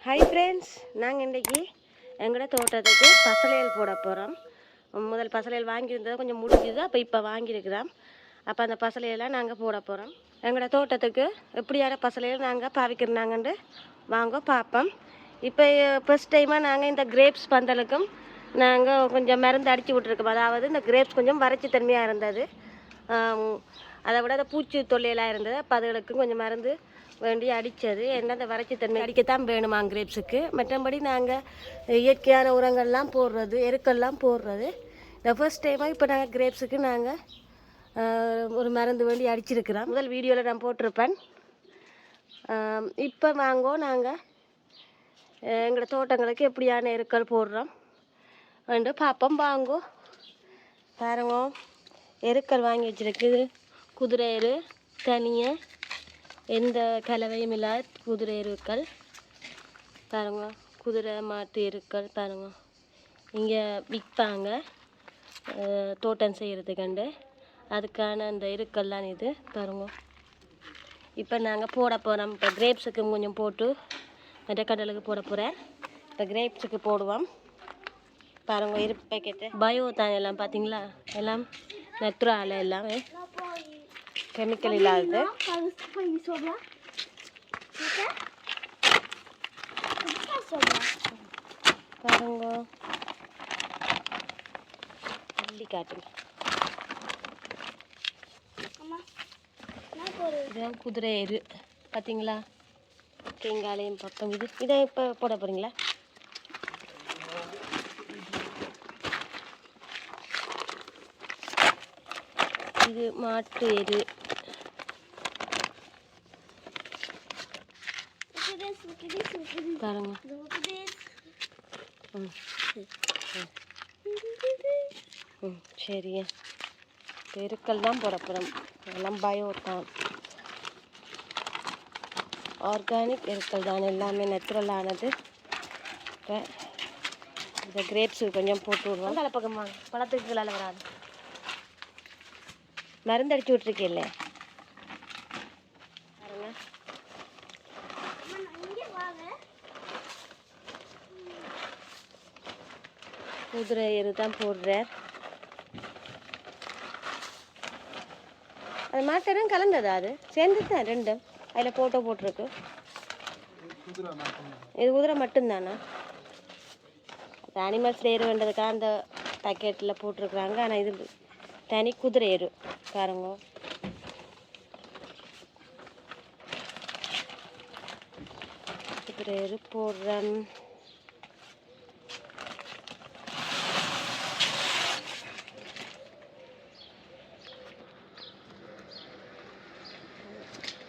Hi friends, நாங்கள் இன்றைக்கி எங்களோட தோட்டத்துக்கு பசலையல் போட போகிறோம். முதல் பசலையல் வாங்கியிருந்தது கொஞ்சம் முடிஞ்சுது, அப்போ இப்போ வாங்கியிருக்கிறோம். அப்போ அந்த பசலையெல்லாம் நாங்கள் போட போகிறோம். எங்களோட தோட்டத்துக்கு எப்படியான பசலையல் நாங்கள் பாவிக்கிறாங்கன்னு வாங்க பார்ப்போம். இப்போ ஃபஸ்ட் டைமாக நாங்கள் இந்த கிரேப்ஸ் பந்தலுக்கும் நாங்கள் கொஞ்சம் மருந்து அடித்து விட்ருக்கோம். அதாவது இந்த கிரேப்ஸ் கொஞ்சம் வறட்சி தன்மையாக இருந்தது, அதை விட அந்த பூச்சி தொல்லையெல்லாம் இருந்தது. அப்போ அதுகளுக்கு கொஞ்சம் மருந்து வேண்டி அடித்தது. என்ன அந்த வறட்சி தன்மை அடிக்கத்தான் வேணுமா கிரேப்ஸுக்கு. மற்றபடி நாங்கள் இயற்கையான உரங்கள்லாம் போடுறது, எருக்கெல்லாம் போடுறது. இந்த ஃபர்ஸ்ட் டைமாக இப்போ நாங்கள் கிரேப்ஸுக்கு நாங்கள் ஒரு மருந்து வேண்டி அடிச்சிருக்கிறோம். முதல் வீடியோவில் நான் போட்டிருப்பேன். இப்போ வாங்கோ நாங்கள் எங்களோட தோட்டங்களுக்கு எப்படியான எருக்கள் போடுறோம் வந்து பார்ப்போம். வாங்கோ பாருங்க, எருக்கள் வாங்கி வச்சுருக்குது. குதிரை எரு, தனியாக எந்த கலவையும் இல்லாத குதிரை எருக்கள் பாருங்க. குதிரை மாட்டு எருக்கள் பாருங்க, இங்கே விற்பாங்க தோட்டம் செய்கிறதுக்கண்டு. அதுக்கான அந்த எருக்கள்லாம் இது பாருங்க. இப்போ நாங்கள் போட போகிறோம். இப்போ கிரேப்ஸுக்கு கொஞ்சம் போட்டு மற்ற கடலுக்கு போட போகிறேன். இப்போ கிரேப்ஸுக்கு போடுவோம் பாருங்க. இருப்பு பேக்கெட்டு பயோ தான் எல்லாம் பார்த்தீங்களா, எல்லாம் நெத்துரால எல்லாமே கெமிக்கல் இல்லாதது. பாருங்க, அள்ளி காட்டுங்க. இதுதான் குதிரை எரு பார்த்தீங்களா, தேங்காலையும் பக்கம். இதை இப்போ போட போகிறீங்களா? இது மாட்டு எரு. பாருங்க. சரியா, எருக்கள் தான் போட போகிறோம். எல்லாம் பயோ தான், ஆர்கானிக் எருக்கள் தான், எல்லாமே நேச்சுரலானது. இப்போ இந்த கிரேப்ஸு கொஞ்சம் போட்டு விடுவோம். அந்த பக்கமா பழத்துக்கு கீழே வராது, மருந்து அடிச்சு விட்ருக்கேல்ல பாருங்க. குதிரை எரு தான் போடுறேன். அது மாட்டரும் கலந்ததா, அது சேர்ந்து தான் ரெண்டும் அதில் போட்டிருக்கு. இது குதிரை மட்டும்தானா? அது அனிமல்ஸ் எரு வேண்டதுக்காக அந்த பேக்கெட்டில் போட்டிருக்குறாங்க. ஆனால் இது தனி குதிரை எரு பாருங்க. குதிரை எரு போடுறேன்.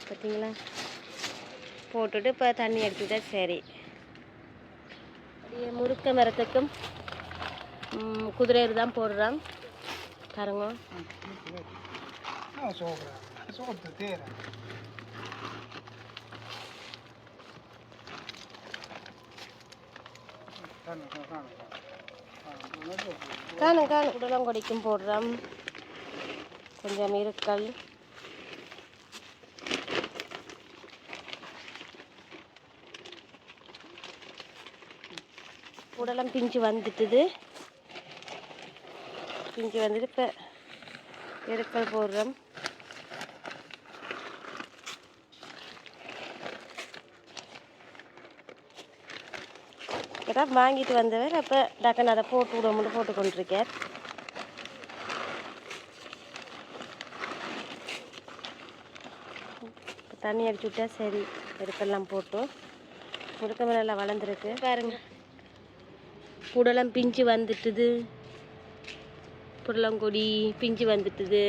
பார்த்தீங்களா, போட்டுட்டு இப்போ தண்ணி எடுத்துட்டா சரி. அப்படியே முருக்க மரத்துக்கும் குதிரை எரு தான் போடுறோம் பாருங்க. காணும் உடலம் கொடிக்கும் போடுறோம். கொஞ்சம் இருக்கல் உடலம் பிஞ்சு வந்துட்டுது. பிஞ்சு வந்துட்டு இப்போ எருக்கள் போடுறோம். இப்போ வாங்கிட்டு வந்தவர் அப்போ டக்குன்னு அதை போட்டு விடுவோம்னு போட்டு கொண்டிருக்கார். தண்ணி அடிச்சு விட்டா சரி. எருக்கெல்லாம் போட்டு முடுக்க நல்லா வளர்ந்துருக்கு பாருங்க. புடலம் பிஞ்சு வந்துட்டுது, புடலங்கொடி பிஞ்சு வந்துட்டுது.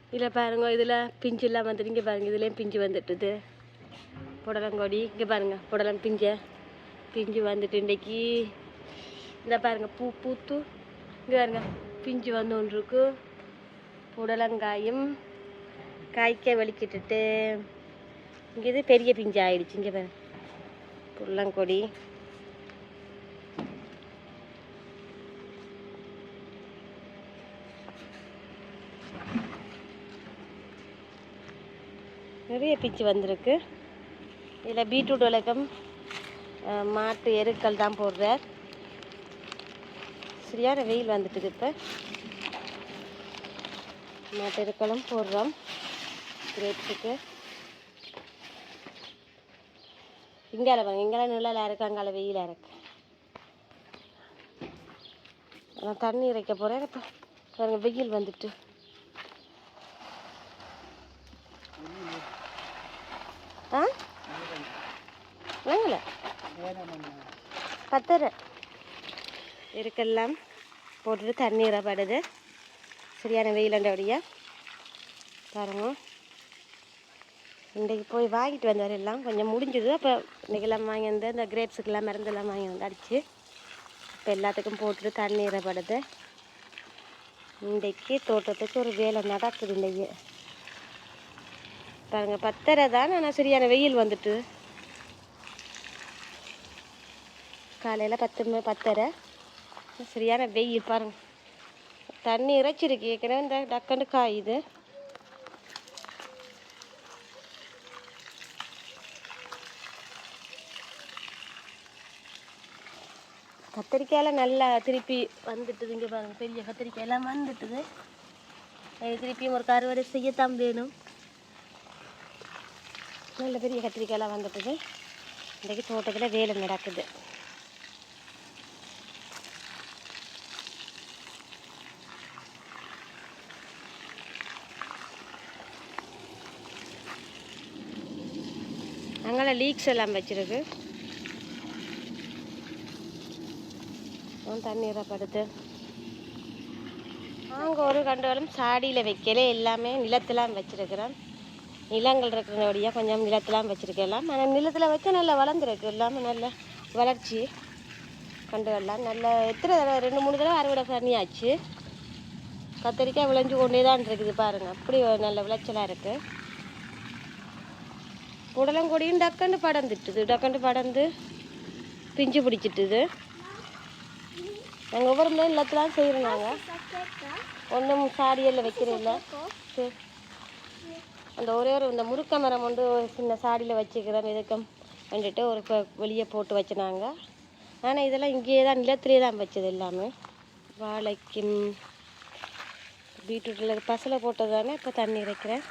இதில் பாருங்க, இதில் பிஞ்சு எல்லாம் வந்துட்டு இங்கே பாருங்கள், இதுலேயும் பிஞ்சு வந்துட்டுது புடலங்கொடி. இங்கே பாருங்கள், புடலம் பிஞ்சு வந்துட்டு இன்றைக்கி இந்த பாருங்கள் பூ பூத்து இங்கே பாருங்க பிஞ்சு வந்து ஒன்று இருக்கு. புடலங்காயும் காய்க்க வலிக்கிட்டுட்டு இங்கே இது பெரிய பிஞ்சு ஆயிடுச்சு. இங்கே பாருங்க புடலங்கொடி. நிறைய பிச்சு வந்திருக்கு. இதில் பீட்ரூட் விளக்கம் மாட்டு எருக்கள் தான் போடுறார். சரியான வெயில் வந்துட்டுது. இப்போ மாட்டு எருக்களும் போடுறோம் கிரேப்ஸுக்கு. இங்கால பாருங்க, இங்கெல்லாம் நிழலாக இருக்கு, அங்கால வெயிலாக இருக்கு. நான் தண்ணி இறைக்க போகிறேன். இப்போ பாருங்க வெயில் வந்துட்டு. ஆ வாங்கல பத்தரை இருக்கெல்லாம் போட்டுட்டு தண்ணீரை படுது. சரியான வெயிலண்டபடியா பாருங்க. இன்றைக்கு போய் வாங்கிட்டு வந்தார், எல்லாம் கொஞ்சம் முடிஞ்சது. அப்போ இன்றைக்கெல்லாம் வாங்கி வந்து இந்த கிரேப்ஸுக்கெல்லாம் மருந்தெல்லாம் வாங்கி வந்து அடிச்சு இப்போ எல்லாத்துக்கும் போட்டுட்டு தண்ணீரை படுது. இன்றைக்கு தோட்டத்துக்கு ஒரு வேலை நடக்குது. இன்றைக்கு பாருங்க பத்தரை தான், ஆனால் சரியான வெயில் வந்துட்டு. காலையில் 10:30 சரியான வெயில் பாருங்க. தண்ணி இறைச்சிருக்கு ஏற்கனவே, இந்த டக்குன்னு காயுது. கத்திரிக்காயெல்லாம் நல்லா திருப்பி வந்துட்டுது. இங்கே பாருங்க பெரிய கத்திரிக்காயெல்லாம் வந்துட்டுது. திருப்பியும் ஒரு அறுவடை செய்யத்தான் வேணும். நல்ல பெரிய கத்திரிக்காயெல்லாம் வந்துட்டுது. இன்றைக்கு தோட்டத்தில் வேலை நடக்குது. அங்கே லீக்ஸ் எல்லாம் வச்சிருக்கு. தண்ணீரை படுத்து நாங்கள் ஒரு கண்டுகளும் சாடியில் வைக்கல, எல்லாமே நிலத்தெல்லாம் வச்சிருக்கிறோம். நிலங்கள் இருக்கிறபடியாக கொஞ்சம் நிலத்தெல்லாம் வச்சுருக்கலாம். ஆனால் நிலத்தில் வச்சா நல்லா வளர்ந்துருக்கு, எல்லாமே நல்ல வளர்ச்சி. கண்டுகள்லாம் நல்ல எத்தனை தடவை 2-3 தடவை அறுவடை பண்ணியாச்சு. கத்திரிக்காய் விளைஞ்சு கொண்டே தான் இருக்குது பாருங்கள். அப்படி நல்ல விளைச்சலாக இருக்குது. புடலங்கொடியும் டக்குன்னு படர்ந்துட்டுது, டக்குன்னு படர்ந்து பிஞ்சு பிடிச்சிட்டுது. நாங்கள் ஒவ்வொரு முறையும் நிலத்தெல்லாம் செய்கிறோம். நாங்கள் ஒன்றும் சாடியில் வைக்கிறதில்ல. சரி, அந்த ஒரே ஒரு இந்த முருக்க மரம் வந்து சின்ன சாடியில் வச்சுக்கிறோம். எதுக்கும் வந்துட்டு ஒரு வெளியே போட்டு வச்சுனாங்க. ஆனால் இதெல்லாம் இங்கேயே தான் நிலத்திலே தான் வச்சது எல்லாமே. வாழைக்கும் பீட்ரூட்டில் பசலை போட்டது தானே. இப்போ தண்ணி இறைக்கிறேன்.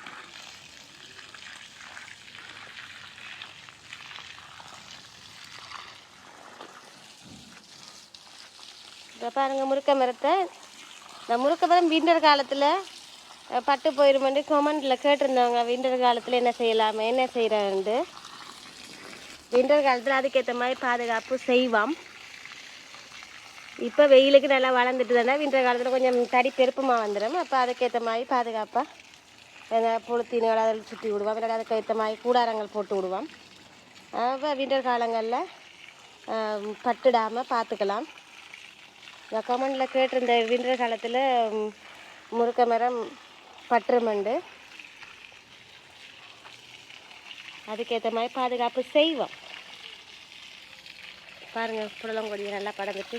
இப்போ பாருங்கள் முருக்க மரத்தை. இந்த முருக்க மரம் விண்டர் காலத்தில் பட்டு போயிருமெண்டு கமெண்டில் கேட்டிருந்தாங்க. விண்டர் காலத்தில் என்ன செய்யலாமா, என்ன செய்கிறேன்ட்டு. விண்டர் காலத்தில் அதுக்கேற்ற மாதிரி பாதுகாப்பு செய்வோம். இப்போ வெயிலுக்கு நல்லா வளர்ந்துட்டு தானே, விண்டர் காலத்தில் கொஞ்சம் தடி பெருப்பமாக வந்துடும். அப்போ அதுக்கேற்ற மாதிரி பாதுகாப்பாக பொழுத்தினுகள் அதில் சுற்றி விடுவோம். இல்லை அதுக்கேற்ற மாதிரி கூடாரங்கள் போட்டு விடுவோம். அப்போ விண்டர் காலங்களில் பட்டுடாமல் பார்த்துக்கலாம். நான் கமெண்டில் கேட்டிருந்த விண்டர் காலத்தில் முருக்க மரம் பற்றுமண்டு அதுக்கேற்ற மாதிரி பாதுகாப்பு செய்வோம். பாருங்கள் புடலங்கொடியை நல்லா படந்துட்டு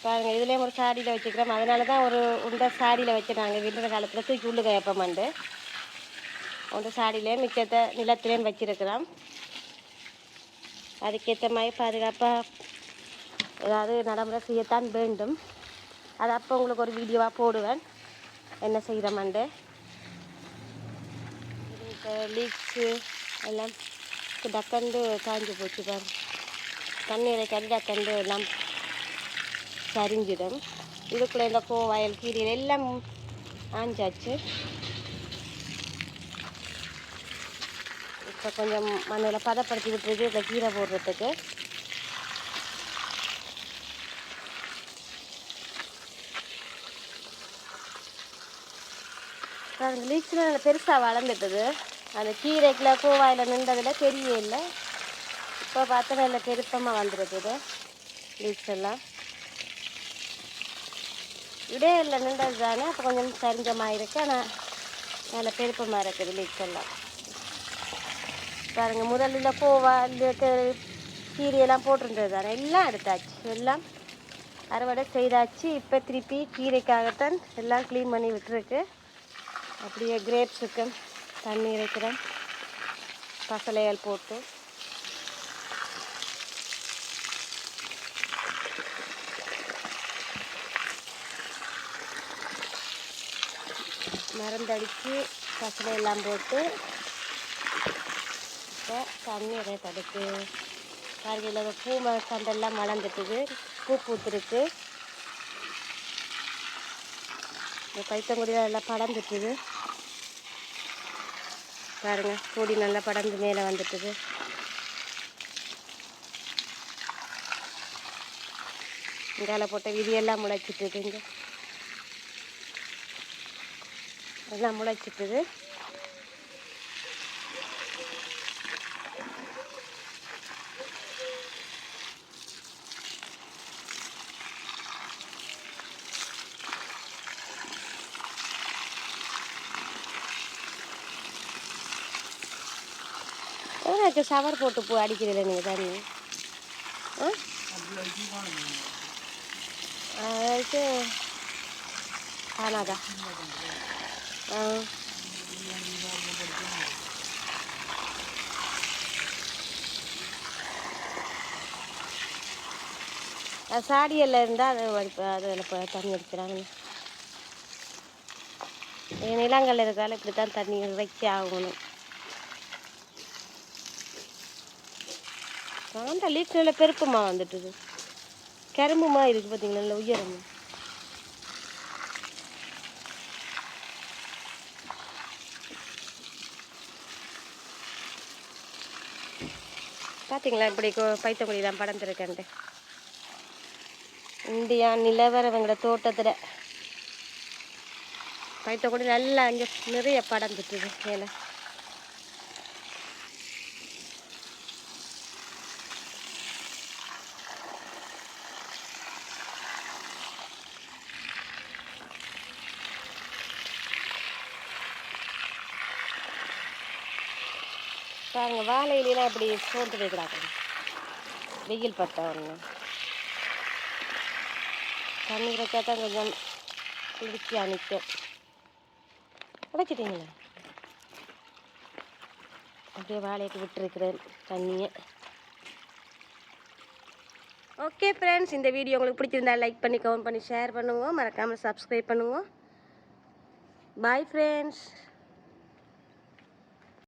பாருங்கள். இதுலேயும் ஒரு சாடியில் வச்சுக்கிறோம். அதனால தான் ஒரு உண்டை சாடியில் வச்சு நாங்கள் விண்டர் காலத்தில் தூக்கி உள்ளுக வைப்போமண்டு உண்டை சாடியிலே மிச்சத்தை நிலத்திலேயும் வச்சுருக்கிறோம். அதுக்கேற்ற மாதிரி பாதுகாப்பாக ஏதாவது நடைமுறை செய்யத்தான் வேண்டும். அது அப்போ உங்களுக்கு ஒரு வீடியோவாக போடுவேன் என்ன செய்கிறோமண்டு. லீக்ஸு எல்லாம் டக்கண்டு காஞ்சி போச்சு பாரு. தண்ணீரை கறி டக்கண்டு எல்லாம் சரிஞ்சிடும். இதுக்குள்ளே இந்த கோவாயல் கீரையில் எல்லாம் ஆஞ்சாச்சு. இப்போ கொஞ்சம் மண்ணில் பதப்படுத்தி விட்டுருக்கு இந்த கீரை போடுறதுக்கு. அந்த லீக்ஸில் நல்ல பெருசாக வளர்ந்துட்டுது. அந்த கீரைக்குள்ள கோவாயில் நின்றதில் தெரியவே இல்லை. இப்போ பார்த்தா நல்ல பெருப்பமாக வந்துருக்குது லீக்ஸ் எல்லாம். இடையில நின்றது தானே, அப்போ கொஞ்சம் சரிஞ்சமாக இருக்குது. ஆனால் நல்ல பெருப்பமாக இருக்குது லீக்ஸ் எல்லாம். பாருங்கள், முதல்ல கோவால் கீரையெல்லாம் போட்டிருந்தது தானே, எல்லாம் எடுத்தாச்சு, எல்லாம் அறுவடை செய்தாச்சு. இப்போ திருப்பி கீரைக்காகத்தான் எல்லாம் க்ளீன் பண்ணி விட்டுருக்கு. அப்படியே கிரேப்ஸுக்கு தண்ணி இறைக்கிறோம் பசலையால் போட்டு. மருந்தடித்து பசலை எல்லாம் போட்டு இப்போ தண்ணி இறைத்தடுக்கு பாருங்கள். பூ கண்டெல்லாம் வளர்ந்துட்டுது, பூ பூத்துருக்கு. இந்த பைத்தங்குடியில் நல்லா படர்ந்துட்டுது பாருங்க. கொடி நல்லா படர்ந்து மேலே வந்துட்டுது. இங்கால போட்ட விதியெல்லாம் முளைச்சிட்டுதுங்க, எல்லாம் முளைச்சிட்டுது. ஏதாச்சும் சவர் போட்டு பூ அடிக்கிறீங்களா நீங்கள் தண்ணி? அதாச்சு ஆனாதா? சாடியெல்லாம் இருந்தால் அதில் தண்ணி அடிக்கிறாங்க. நிலங்கள் இருக்கால இப்படி தான் தண்ணி இறைச்சி ஆகணும். அந்த லீக் நல்ல பெருப்பமாக வந்துட்டுது, கரும்புமா இருக்குது பார்த்தீங்களா, நல்ல உயரம். பார்த்தீங்களா இப்படி பைத்தங்குடியெல்லாம் படர்ந்துருக்கேன்ட்டு. இந்தியா நிலவரவங்களோட தோட்டத்தில் பைத்தங்குடி நல்லா அங்கே நிறைய படர்ந்துட்டுது மேலே. பாருங்க வாழையிலாம் இப்படி சோர்ந்து வைக்கிறாங்க, வெயில் பட்ட ஒன்று. தண்ணி வச்சா தான் கொஞ்சம் குளிர்ச்சியாக நிற்கும். உடைச்சிட்டிங்களா? அப்படியே வாழைக்கு விட்டுருக்குறேன் தண்ணியை. ஓகே ஃப்ரெண்ட்ஸ், இந்த வீடியோ உங்களுக்கு பிடிச்சிருந்தா லைக் பண்ணி கமெண்ட் பண்ணி ஷேர் பண்ணுங்க, மறக்காமல் சப்ஸ்கிரைப் பண்ணுங்க. Bye friends.